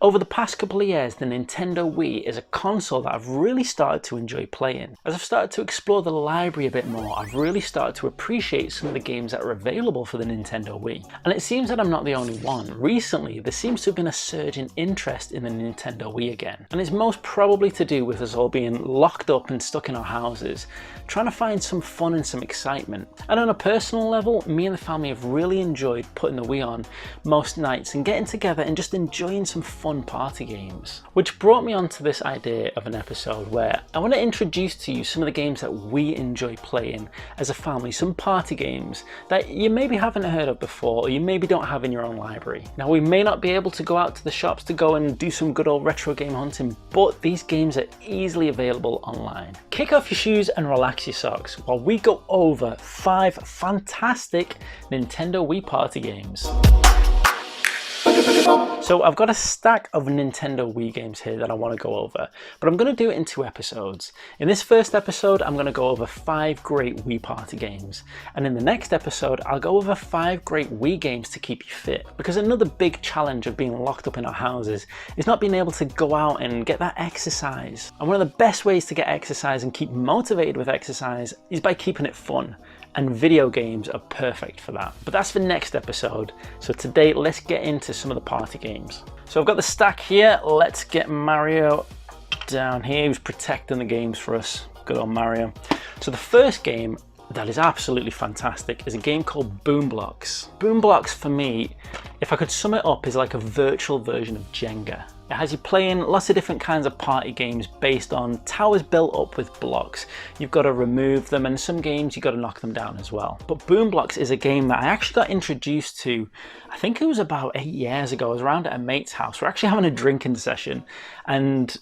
Over the past couple of years, the Nintendo Wii is a console that I've really started to enjoy playing. As I've started to explore the library a bit more, I've really started to appreciate some of the games that are available for the Nintendo Wii. And it seems that I'm not the only one. Recently, there seems to have been a surge in interest in the Nintendo Wii again. And it's most probably to do with us all being locked up and stuck in our houses, trying to find some fun and some excitement. And on a personal level, me and the family have really enjoyed putting the Wii on most nights and getting together and just enjoying some fun party games. Which brought me on to this idea of an episode where I want to introduce to you some of the games that we enjoy playing as a family, some party games that you maybe haven't heard of before or you maybe don't have in your own library. Now, we may not be able to go out to the shops to go and do some good old retro game hunting, but these games are easily available online. Kick off your shoes and relax your socks while we go over 5 fantastic Nintendo Wii party games. So I've got a stack of Nintendo Wii games here that I want to go over, but I'm going to do it in 2 episodes. In this first episode, I'm going to go over 5 great Wii party games. And in the next episode, I'll go over 5 great Wii games to keep you fit. Because another big challenge of being locked up in our houses is not being able to go out and get that exercise. And one of the best ways to get exercise and keep motivated with exercise is by keeping it fun. And video games are perfect for that. But that's for next episode. So today, let's get into some of the party games. So I've got the stack here. Let's get Mario down here. Who's protecting the games for us. Good old Mario. So the first game that is absolutely fantastic is a game called Blox. Blox for me, if I could sum it up, is like a virtual version of Jenga. It has you playing lots of different kinds of party games based on towers built up with blocks. You've got to remove them, and some games you've got to knock them down as well. But Blox is a game that I actually got introduced to, I think it was about 8 years ago. I was around at a mate's house. We're actually having a drinking session, and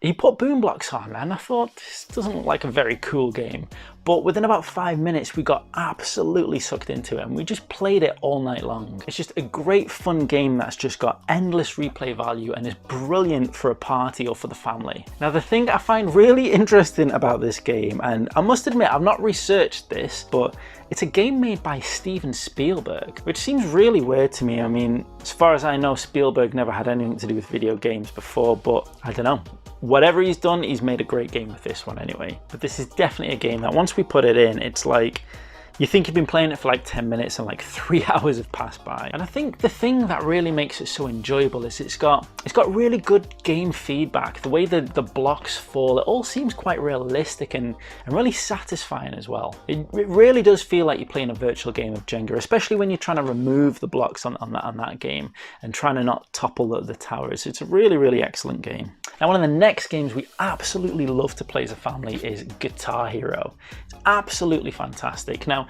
he put Blox on, and I thought, this doesn't look like a very cool game. But within about 5 minutes, we got absolutely sucked into it, and we just played it all night long. It's just a great fun game that's just got endless replay value and is brilliant for a party or for the family. Now, the thing I find really interesting about this game, and I must admit, I've not researched this, but it's a game made by Steven Spielberg, which seems really weird to me. I mean, as far as I know, Spielberg never had anything to do with video games before, but I don't know. Whatever he's done, he's made a great game with this one anyway. But this is definitely a game that once we put it in, it's like, you think you've been playing it for like 10 minutes and like 3 hours have passed by. And I think the thing that really makes it so enjoyable is it's got really good game feedback. The way the blocks fall, it all seems quite realistic and really satisfying as well. It really does feel like you're playing a virtual game of Jenga, especially when you're trying to remove the blocks on that game and trying to not topple the towers. It's a really, really excellent game. Now, one of the next games we absolutely love to play as a family is Guitar Hero. It's absolutely fantastic. Now,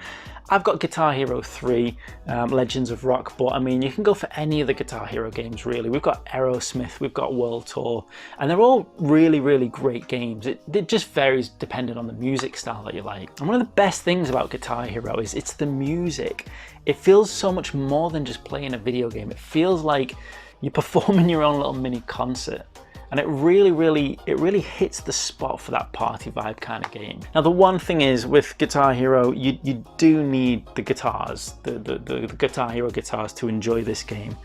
I've got Guitar Hero 3, Legends of Rock, but I mean, you can go for any of the Guitar Hero games, really. We've got Aerosmith, we've got World Tour, and they're all really, really great games. It just varies depending on the music style that you like. And one of the best things about Guitar Hero is it's the music. It feels so much more than just playing a video game. It feels like you're performing your own little mini concert. And it really hits the spot for that party vibe kind of game. Now, the one thing is with Guitar Hero, you do need the guitars, the Guitar Hero guitars to enjoy this game.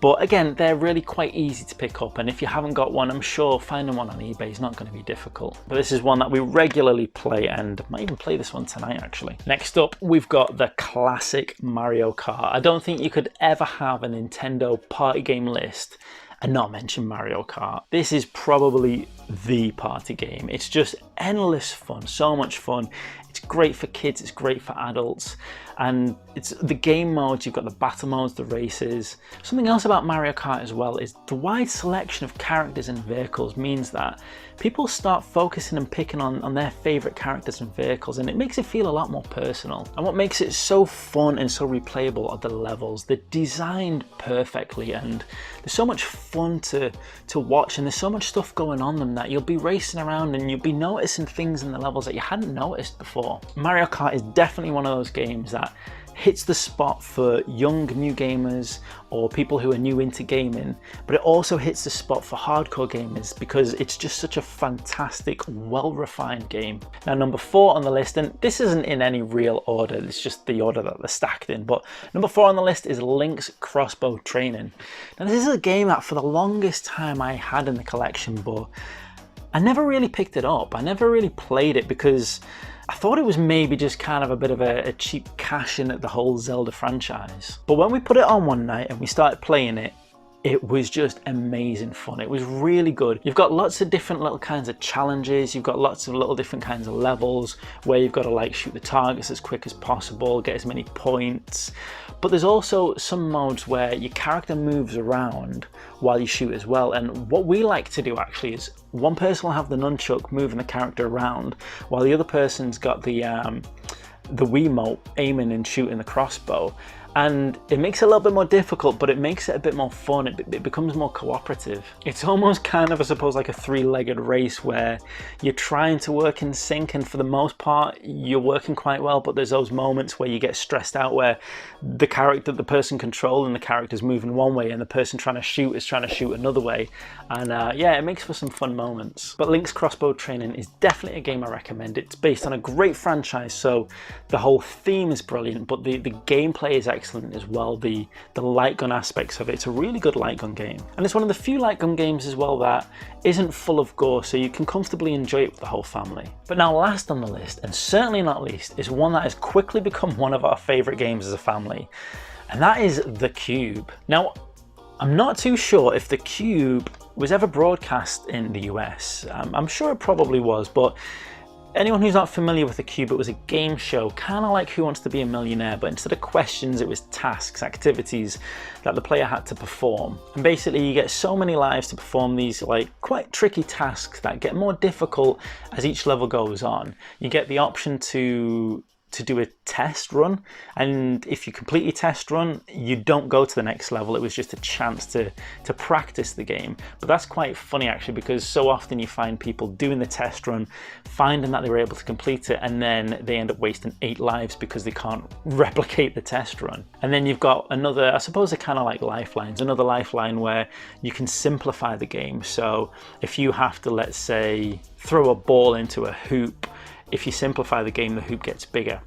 But again, they're really quite easy to pick up, and if you haven't got one, I'm sure finding one on eBay is not going to be difficult. But this is one that we regularly play, and I might even play this one tonight actually. Next up, we've got the classic Mario Kart. I don't think you could ever have a Nintendo party game list and not mention Mario Kart. This is probably the party game. It's just endless fun, so much fun. It's great for kids, it's great for adults, and it's the game modes. You've got the battle modes, the races. Something else about Mario Kart as well is the wide selection of characters and vehicles means that people start focusing and picking on their favorite characters and vehicles, and it makes it feel a lot more personal. And what makes it so fun and so replayable are the levels. They're designed perfectly, and there's so much fun to watch, and there's so much stuff going on them that you'll be racing around and you'll be noticing things in the levels that you hadn't noticed before. Mario Kart is definitely one of those games that hits the spot for young new gamers or people who are new into gaming, but it also hits the spot for hardcore gamers because it's just such a fantastic, well-refined game. Now, number 4 on the list, and this isn't in any real order, it's just the order that they're stacked in, but number 4 on the list is Link's Crossbow Training. Now, this is a game that for the longest time I had in the collection, but I never really picked it up. I never really played it because I thought it was maybe just kind of a bit of a cheap cash in at the whole Zelda franchise. But when we put it on one night and we started playing it, it was just amazing fun. It was really good. You've got lots of different little kinds of challenges. You've got lots of little different kinds of levels where you've got to like shoot the targets as quick as possible, get as many points. But there's also some modes where your character moves around while you shoot as well. And what we like to do actually is one person will have the nunchuck moving the character around while the other person's got the Wiimote aiming and shooting the crossbow. And it makes it a little bit more difficult, but it makes it a bit more fun. It becomes more cooperative. It's almost kind of, I suppose, like a 3-legged race where you're trying to work in sync, and for the most part, you're working quite well, but there's those moments where you get stressed out where the person controlling the character is moving one way and the person trying to shoot is trying to shoot another way. And yeah, it makes for some fun moments. But Link's Crossbow Training is definitely a game I recommend. It's based on a great franchise, so the whole theme is brilliant, but the gameplay is excellent as well. The light gun aspects of it, it's a really good light gun game, and it's one of the few light gun games as well that isn't full of gore, so you can comfortably enjoy it with the whole family. But now, last on the list, and certainly not least, is one that has quickly become one of our favorite games as a family, and that is The Cube. Now, I'm not too sure if The Cube was ever broadcast in the US. I'm sure it probably was, but anyone who's not familiar with The Cube, it was a game show, kind of like Who Wants to Be a Millionaire, but instead of questions, it was tasks, activities that the player had to perform. And basically you get so many lives to perform these like quite tricky tasks that get more difficult as each level goes on. You get the option to do a test run, and if you complete your test run, you don't go to the next level. It was just a chance to practice the game. But that's quite funny actually, because so often you find people doing the test run, finding that they were able to complete it, and then they end up wasting 8 lives because they can't replicate the test run. And then you've got another, I suppose they're kind of like lifelines, another lifeline where you can simplify the game. So if you have to, let's say, throw a ball into a hoop, if you simplify the game, the hoop gets bigger.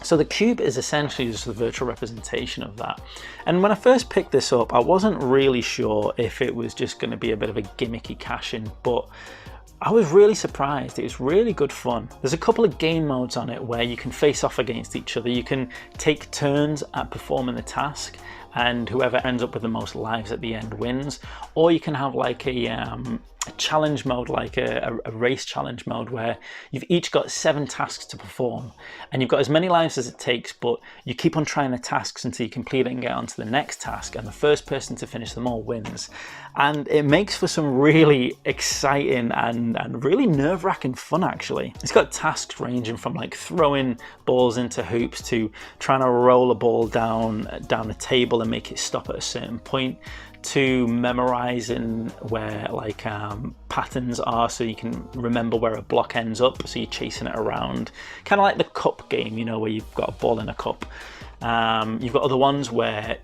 So The Cube is essentially just the virtual representation of that. And when I first picked this up, I wasn't really sure if it was just going to be a bit of a gimmicky cash-in, but I was really surprised. It was really good fun. There's a couple of game modes on it where you can face off against each other. You can take turns at performing the task, and whoever ends up with the most lives at the end wins. Or you can have like a challenge mode, like a race challenge mode, where you've each got 7 tasks to perform, and you've got as many lives as it takes, but you keep on trying the tasks until you complete it and get on to the next task, and the first person to finish them all wins. And it makes for some really exciting and really nerve-wracking fun actually. It's got tasks ranging from like throwing balls into hoops to trying to roll a ball down a table and make it stop at a certain point, to memorizing where like patterns are so you can remember where a block ends up, so you're chasing it around, kind of like the cup game, you know, where you've got a ball in a cup. You've got other ones where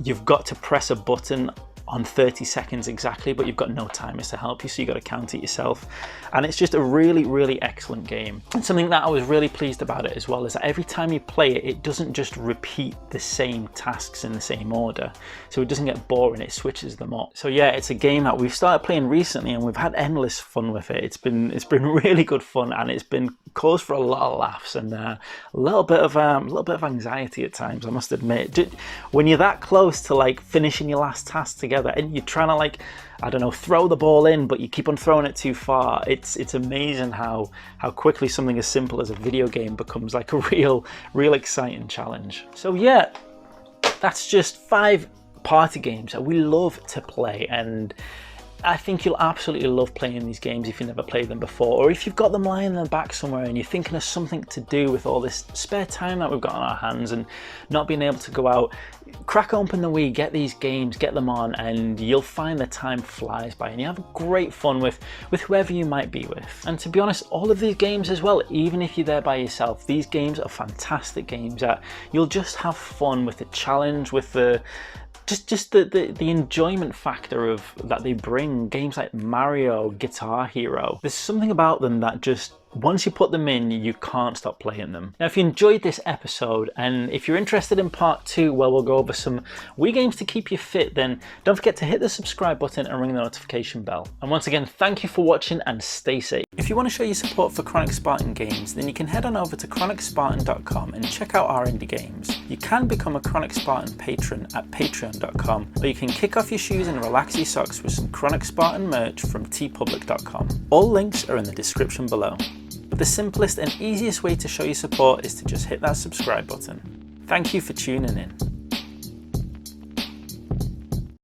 you've got to press a button on 30 seconds exactly, but you've got no timers to help you, so you've got to count it yourself. And it's just a really, really excellent game. And something that I was really pleased about it as well is that every time you play it, it doesn't just repeat the same tasks in the same order. So it doesn't get boring, it switches them up. So yeah, it's a game that we've started playing recently and we've had endless fun with it. It's been really good fun, and it's been cause for a lot of laughs and a little bit of anxiety at times, I must admit. When you're that close to like finishing your last task together, and you're trying to like, I don't know, throw the ball in, but you keep on throwing it too far. It's amazing how quickly something as simple as a video game becomes like a real exciting challenge. So yeah, that's just 5 party games that we love to play, and I think you'll absolutely love playing these games if you've never played them before, or if you've got them lying in the back somewhere and you're thinking of something to do with all this spare time that we've got on our hands and not being able to go out. Crack open the Wii, get these games, get them on, and you'll find the time flies by and you have great fun with whoever you might be with. And to be honest, all of these games as well, even if you're there by yourself, these games are fantastic games that you'll just have fun with the challenge, with the the enjoyment factor of that they bring. Games like Mario, Guitar Hero, there's something about them that just, once you put them in, you can't stop playing them. Now, if you enjoyed this episode and if you're interested in part 2 where we'll go over some Wii games to keep you fit, then don't forget to hit the subscribe button and ring the notification bell. And once again, thank you for watching and stay safe. If you want to show your support for Chronic Spartan games, then you can head on over to chronicspartan.com and check out our indie games. You can become a Chronic Spartan patron at patreon.com, or you can kick off your shoes and relax your socks with some Chronic Spartan merch from tpublic.com. All links are in the description below. But the simplest and easiest way to show your support is to just hit that subscribe button. Thank you for tuning in.